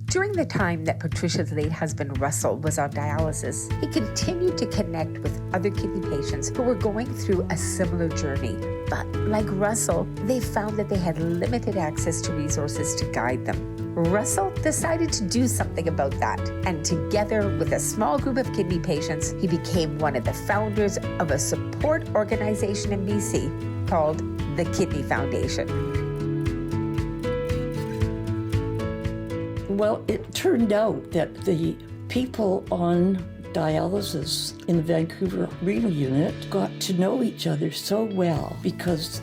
During the time that Patricia's late husband Russell was on dialysis, he continued to connect with other kidney patients who were going through a similar journey. But like Russell, they found that they had limited access to resources to guide them. Russell decided to do something about that, and together with a small group of kidney patients, he became one of the founders of a support organization in BC called the Kidney Foundation. Well, it turned out that the people on dialysis in the Vancouver renal unit got to know each other so well because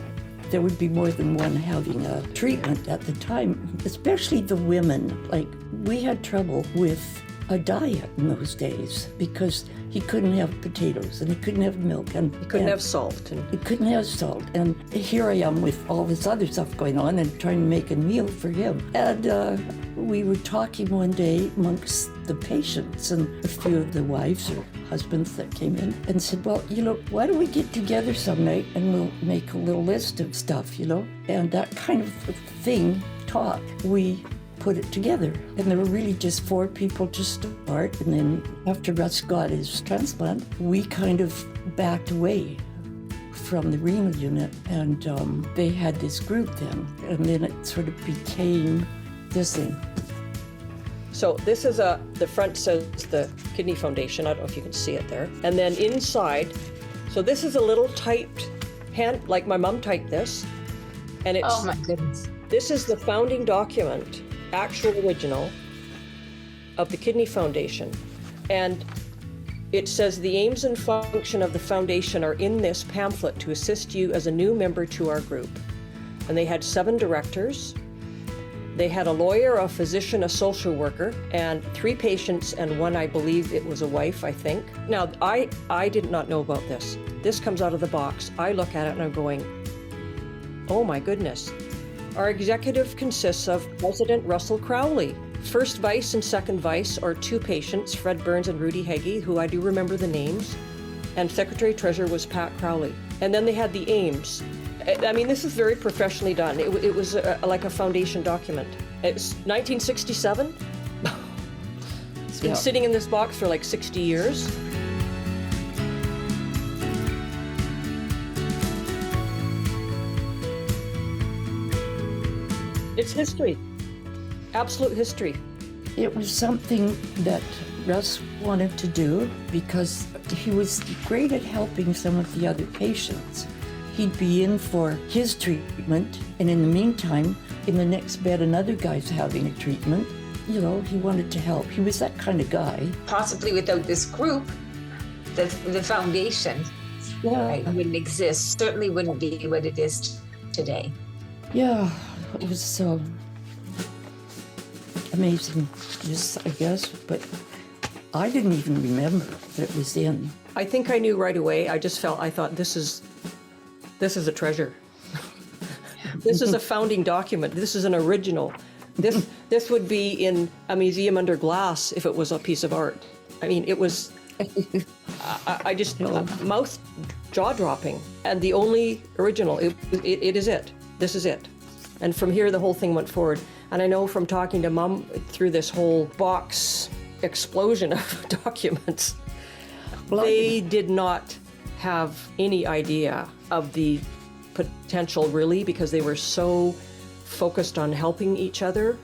there would be more than one having a treatment at the time, especially the women. Like, we had trouble with a diet in those days because he couldn't have potatoes and he couldn't have milk and he couldn't have salt. He couldn't have salt. And here I am with all this other stuff going on and trying to make a meal for him. And we were talking one day amongst the patients and a few of the wives or husbands that came in and said, well, why don't we get together some night and we'll make a little list of stuff, And that kind of thing, talk, we put it together. And there were really just 4 people to start. And then after Russ got his transplant, we kind of backed away from the renal unit. And they had this group then. And then it sort of became this thing. So this is the front says the Kidney Foundation. I don't know if you can see it there. And then inside, so this is a little typed hand, like my mom typed this. And it's, oh my goodness. This is the founding document, actual original, of the Kidney Foundation. And it says the aims and function of the foundation are in this pamphlet to assist you as a new member to our group. And they had 7 directors. They had a lawyer, a physician, a social worker, and 3 patients, and 1, I believe it was a wife, I think. Now, I did not know about this. This comes out of the box. I look at it and I'm going, oh my goodness. Our executive consists of President Russell Crowley. First vice and second vice are 2 patients, Fred Burns and Rudy Heggie, who I do remember the names. And secretary-treasurer was Pat Crowley. And then they had the aims. I mean, this is very professionally done. It was like a foundation document. It's 1967. It's been sitting in this box for like 60 years. It's history, absolute history. It was something that Russ wanted to do because he was great at helping some of the other patients. He'd be in for his treatment, and in the meantime, in the next bed, another guy's having a treatment. He wanted to help. He was that kind of guy. Possibly without this group, the foundation wouldn't exist. Certainly wouldn't be what it is today. Yeah, it was amazing, I guess, but I didn't even remember that it was in. I think I knew right away. I thought this is a treasure. This is a founding document. This is an original. This would be in a museum under glass if it was a piece of art. I mean, it was, I just, mouth jaw-dropping. And the only original, it is it. This is it. And from here, the whole thing went forward. And I know from talking to Mom through this whole box explosion of documents, they did not have any idea of the potential, really, because they were so focused on helping each other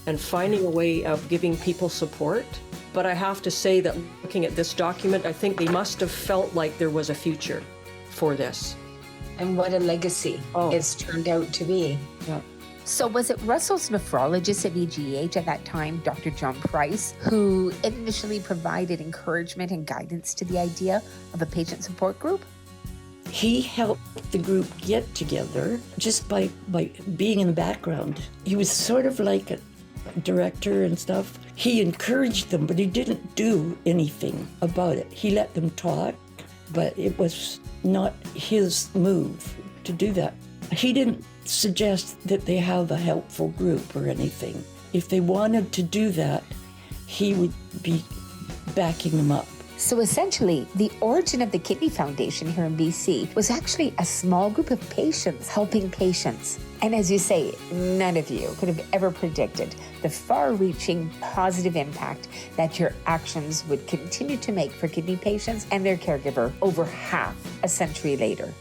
and finding a way of giving people support. But I have to say that looking at this document, I think they must have felt like there was a future for this. And what a legacy it's turned out to be. Yeah. So was it Russell's nephrologist at VGH at that time, Dr. John Price, who initially provided encouragement and guidance to the idea of a patient support group? He helped the group get together just by being in the background. He was sort of like a director and stuff. He encouraged them, but he didn't do anything about it. He let them talk, but it was not his move to do that. He didn't suggest that they have a helpful group or anything. If they wanted to do that, he would be backing them up. So essentially, the origin of the Kidney Foundation here in BC was actually a small group of patients helping patients. And as you say, none of you could have ever predicted the far-reaching positive impact that your actions would continue to make for kidney patients and their caregiver over half a century later.